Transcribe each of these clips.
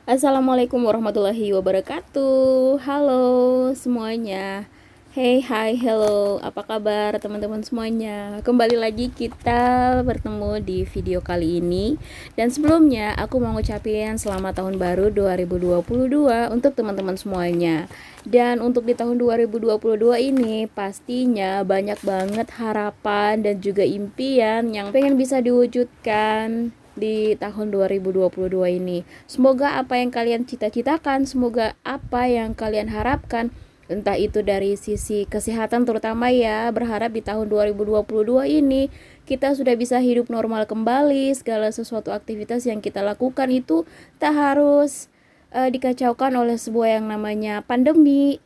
Assalamualaikum warahmatullahi wabarakatuh. Halo semuanya. Hey, hai, hello. Apa kabar teman-teman semuanya? Kembali lagi kita bertemu di video kali ini. Dan sebelumnya aku mau ngucapin selamat tahun baru 2022 untuk teman-teman semuanya. Dan untuk di tahun 2022 ini pastinya banyak banget harapan dan juga impian yang pengen bisa diwujudkan di tahun 2022 ini. Semoga apa yang kalian cita-citakan, semoga apa yang kalian harapkan, entah itu dari sisi kesehatan terutama ya, berharap di tahun 2022 ini kita sudah bisa hidup normal kembali, segala sesuatu aktivitas yang kita lakukan itu tak harus dikacaukan oleh sebuah yang namanya pandemi.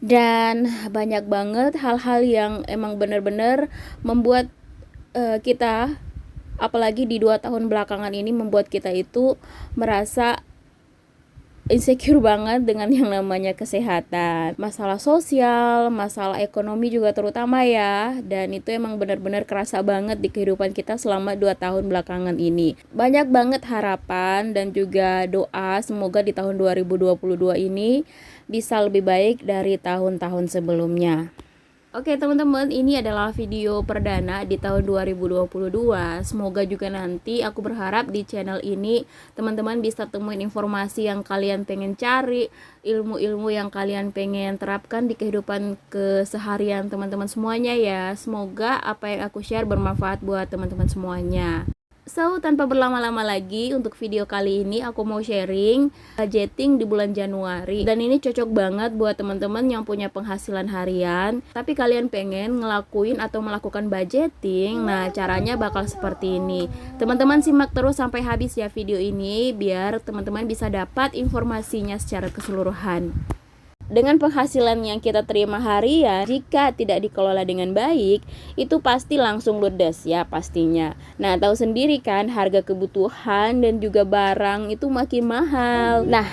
Dan banyak banget hal-hal yang emang benar-benar membuat kita, apalagi di 2 tahun belakangan ini, membuat kita itu merasa insecure banget dengan yang namanya kesehatan, masalah sosial, masalah ekonomi juga terutama ya. Dan itu emang benar-benar kerasa banget di kehidupan kita selama 2 tahun belakangan ini. Banyak banget harapan dan juga doa semoga di tahun 2022 ini bisa lebih baik dari tahun-tahun sebelumnya. Oke teman-teman, ini adalah video perdana di tahun 2022. Semoga juga nanti aku berharap di channel ini teman-teman bisa temuin informasi yang kalian pengen cari, ilmu-ilmu yang kalian pengen terapkan di kehidupan keseharian teman-teman semuanya ya. Semoga apa yang aku share bermanfaat buat teman-teman semuanya. So, tanpa berlama-lama lagi, untuk video kali ini aku mau sharing budgeting di bulan Januari. Dan ini cocok banget buat teman-teman yang punya penghasilan harian, tapi kalian pengen ngelakuin atau melakukan budgeting. Nah, caranya bakal seperti ini. Teman-teman simak terus sampai habis ya video ini, biar teman-teman bisa dapat informasinya secara keseluruhan. Dengan penghasilan yang kita terima harian, jika tidak dikelola dengan baik, itu pasti langsung ludes ya pastinya. Nah, tahu sendiri kan harga kebutuhan dan juga barang itu makin mahal. Nah,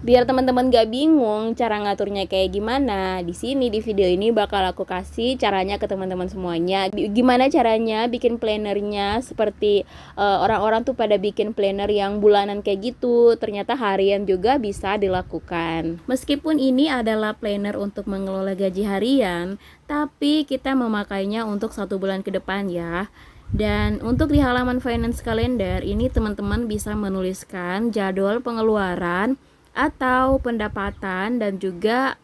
biar teman-teman gak bingung cara ngaturnya kayak gimana, di sini di video ini bakal aku kasih caranya ke teman-teman semuanya. Gimana caranya bikin plannernya, seperti orang-orang tuh pada bikin planner yang bulanan kayak gitu, ternyata harian juga bisa dilakukan. Meskipun ini adalah planner untuk mengelola gaji harian, tapi kita memakainya untuk 1 bulan ke depan ya. Dan untuk di halaman finance calendar ini teman-teman bisa menuliskan jadwal pengeluaran atau pendapatan dan juga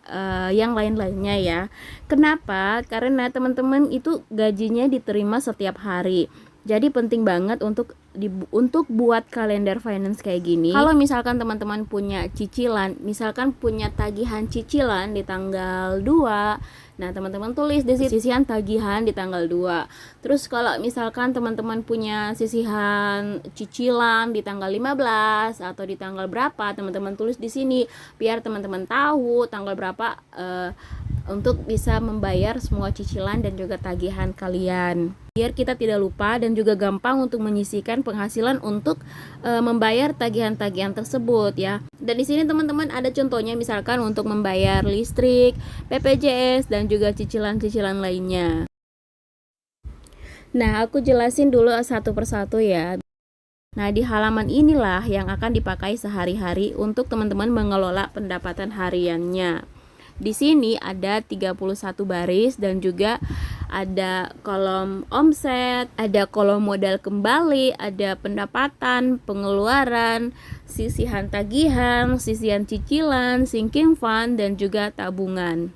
yang lain-lainnya ya. Kenapa? Karena teman-teman itu gajinya diterima setiap hari. Jadi penting banget untuk buat kalender finance kayak gini. Kalau misalkan teman-teman punya cicilan, misalkan punya tagihan cicilan di tanggal 2, nah teman-teman tulis di sisihan tagihan di tanggal 2. Terus kalau misalkan teman-teman punya sisihan cicilan di tanggal 15 atau di tanggal berapa, teman-teman tulis di sini biar teman-teman tahu tanggal berapa untuk bisa membayar semua cicilan dan juga tagihan kalian. Biar kita tidak lupa dan juga gampang untuk menyisihkan penghasilan untuk membayar tagihan-tagihan tersebut ya. Dan di sini teman-teman ada contohnya, misalkan untuk membayar listrik, BPJS dan juga cicilan-cicilan lainnya. Nah, aku jelasin dulu satu persatu ya. Nah, di halaman inilah yang akan dipakai sehari-hari untuk teman-teman mengelola pendapatan hariannya. Di sini ada 31 baris dan juga ada kolom omset, ada kolom modal kembali, ada pendapatan, pengeluaran, sisihan tagihan, sisihan cicilan, sinking fund dan juga tabungan.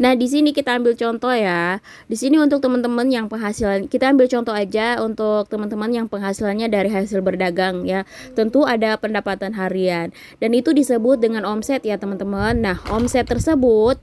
Nah, di sini kita ambil contoh ya. Di sini untuk teman-teman yang penghasilan, kita ambil contoh aja untuk teman-teman yang penghasilannya dari hasil berdagang ya. Tentu ada pendapatan harian dan itu disebut dengan omset ya, teman-teman. Nah, omset tersebut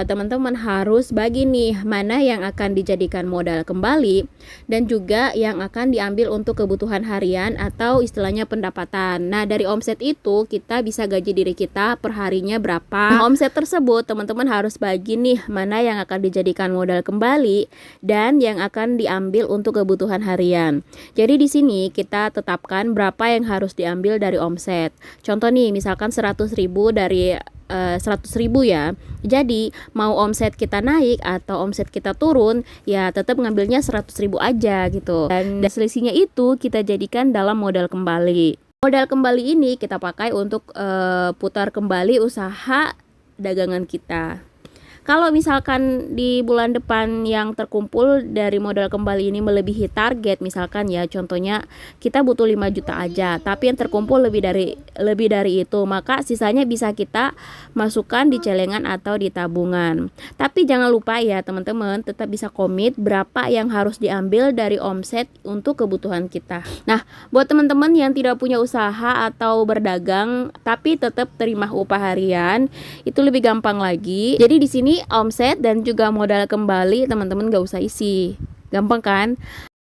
teman-teman harus bagi nih mana yang akan dijadikan modal kembali dan juga yang akan diambil untuk kebutuhan harian atau istilahnya pendapatan. Nah, dari omset itu kita bisa gaji diri kita per harinya berapa. Nah, omset tersebut teman-teman harus bagi gini mana yang akan dijadikan modal kembali dan yang akan diambil untuk kebutuhan harian. Jadi di sini kita tetapkan berapa yang harus diambil dari omset. Contoh nih, misalkan 100.000 dari 100.000 ya. Jadi mau omset kita naik atau omset kita turun, ya tetap ngambilnya 100.000 aja gitu. Dan selisihnya itu kita jadikan dalam modal kembali. Modal kembali ini kita pakai untuk putar kembali usaha dagangan kita. Kalau misalkan di bulan depan yang terkumpul dari modal kembali ini melebihi target, misalkan ya contohnya kita butuh 5 juta aja, tapi yang terkumpul lebih dari itu, maka sisanya bisa kita masukkan di celengan atau di tabungan. Tapi jangan lupa ya teman-teman, tetap bisa komit berapa yang harus diambil dari omset untuk kebutuhan kita. Nah, buat teman-teman yang tidak punya usaha atau berdagang tapi tetap terima upah harian, itu lebih gampang lagi. Jadi di sini omset dan juga modal kembali teman-teman gak usah isi, gampang kan?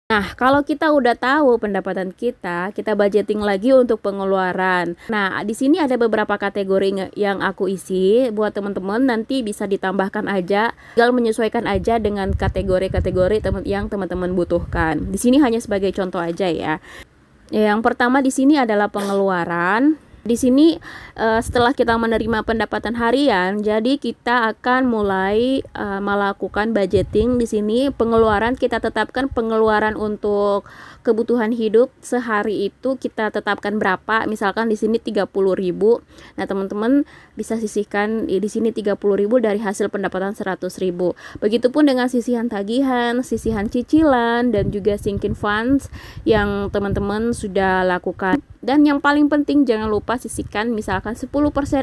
Nah, kalau kita udah tahu pendapatan kita budgeting lagi untuk pengeluaran. Nah, di sini ada beberapa kategori yang aku isi buat teman-teman, nanti bisa ditambahkan aja, tinggal menyesuaikan aja dengan kategori-kategori yang teman-teman butuhkan. Di sini hanya sebagai contoh aja ya. Yang pertama di sini adalah pengeluaran. Di sini setelah kita menerima pendapatan harian, jadi kita akan mulai melakukan budgeting. Di sini pengeluaran kita tetapkan, pengeluaran untuk kebutuhan hidup sehari itu kita tetapkan berapa. Misalkan di sini 30.000. Nah, teman-teman bisa sisihkan di sini 30.000 dari hasil pendapatan 100.000. Begitupun dengan sisihan tagihan, sisihan cicilan, dan juga sinking funds yang teman-teman sudah lakukan. Dan yang paling penting jangan lupa sisihkan misalkan 10%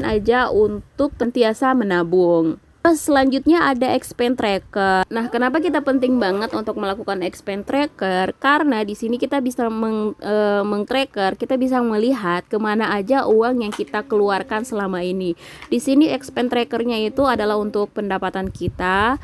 aja untuk senantiasa menabung. Terus selanjutnya ada expense tracker. Nah, kenapa kita penting banget untuk melakukan expense tracker? Karena di sini kita bisa meng-tracker, kita bisa melihat kemana aja uang yang kita keluarkan selama ini. Di sini expense trackernya itu adalah untuk pendapatan kita,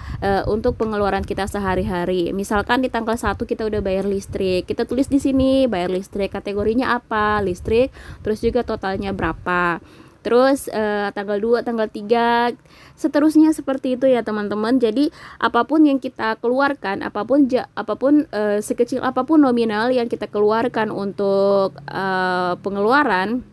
untuk pengeluaran kita sehari-hari. Misalkan di tanggal 1 kita udah bayar listrik, kita tulis di sini bayar listrik, kategorinya apa, listrik, terus juga totalnya berapa. Terus tanggal 2, tanggal 3, seterusnya seperti itu ya teman-teman. Jadi apapun yang kita keluarkan, apapun sekecil apapun nominal yang kita keluarkan untuk pengeluaran,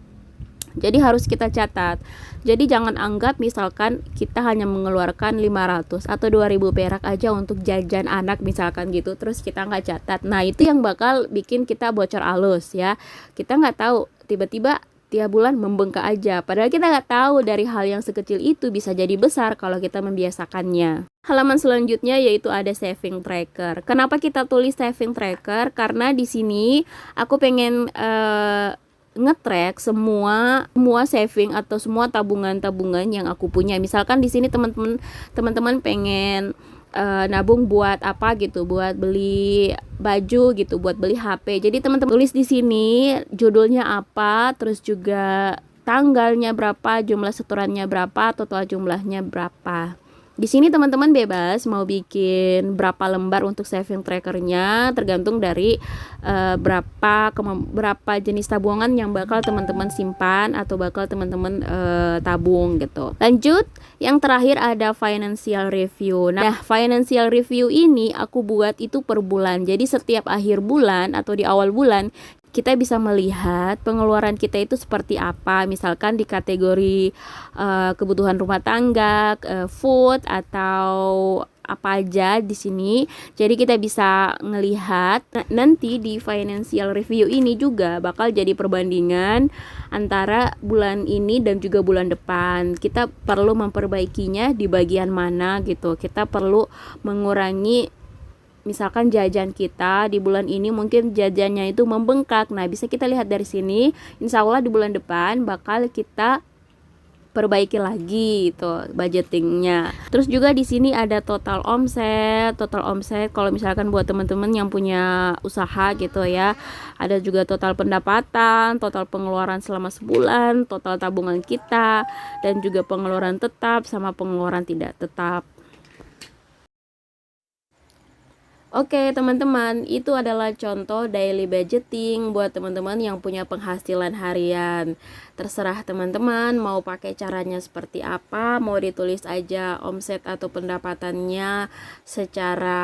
jadi harus kita catat. Jadi jangan anggap misalkan kita hanya mengeluarkan 500 atau 2000 perak aja untuk jajan anak misalkan gitu, terus kita nggak catat. Nah, itu yang bakal bikin kita bocor alus ya. Kita nggak tahu, tiba-tiba tiap bulan membengkak aja, padahal kita nggak tahu dari hal yang sekecil itu bisa jadi besar kalau kita membiasakannya. Halaman selanjutnya yaitu ada saving tracker. Kenapa kita tulis saving tracker? Karena di sini aku pengen nge-track semua saving atau semua tabungan yang aku punya. Misalkan di sini teman-teman pengen nabung buat apa gitu, buat beli baju gitu, buat beli HP. Jadi teman-teman tulis di sini judulnya apa, terus juga tanggalnya berapa, jumlah setorannya berapa, total jumlahnya berapa. Di sini teman-teman bebas mau bikin berapa lembar untuk saving trackernya, tergantung dari berapa jenis tabungan yang bakal teman-teman simpan atau bakal teman-teman tabung gitu. Lanjut, yang terakhir ada financial review. Nah, financial review ini aku buat itu per bulan. Jadi setiap akhir bulan atau di awal bulan kita bisa melihat pengeluaran kita itu seperti apa. Misalkan di kategori kebutuhan rumah tangga, food atau apa aja di sini. Jadi kita bisa ngelihat. Nanti di financial review ini juga bakal jadi perbandingan antara bulan ini dan juga bulan depan. Kita perlu memperbaikinya di bagian mana gitu. Kita perlu mengurangi misalkan jajan kita di bulan ini mungkin jajannya itu membengkak. Nah, bisa kita lihat dari sini. Insya Allah di bulan depan bakal kita perbaiki lagi itu budgetingnya. Terus juga di sini ada total omset. Kalau misalkan buat teman-teman yang punya usaha gitu ya, ada juga total pendapatan, total pengeluaran selama sebulan, total tabungan kita, dan juga pengeluaran tetap sama pengeluaran tidak tetap. Oke teman-teman, itu adalah contoh daily budgeting buat teman-teman yang punya penghasilan harian. Terserah teman-teman mau pakai caranya seperti apa, mau ditulis aja omset atau pendapatannya secara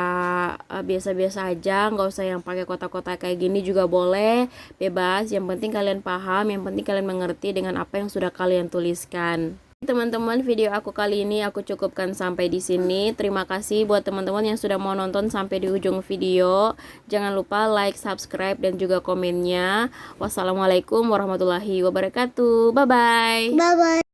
biasa-biasa aja, nggak usah yang pakai kotak-kotak kayak gini juga boleh, bebas. Yang penting kalian paham, yang penting kalian mengerti dengan apa yang sudah kalian tuliskan. Teman-teman, video aku kali ini aku cukupkan sampai di sini. Terima kasih buat teman-teman yang sudah mau nonton sampai di ujung video. Jangan lupa like, subscribe, dan juga komennya. Wassalamualaikum warahmatullahi wabarakatuh. Bye bye. Bye bye.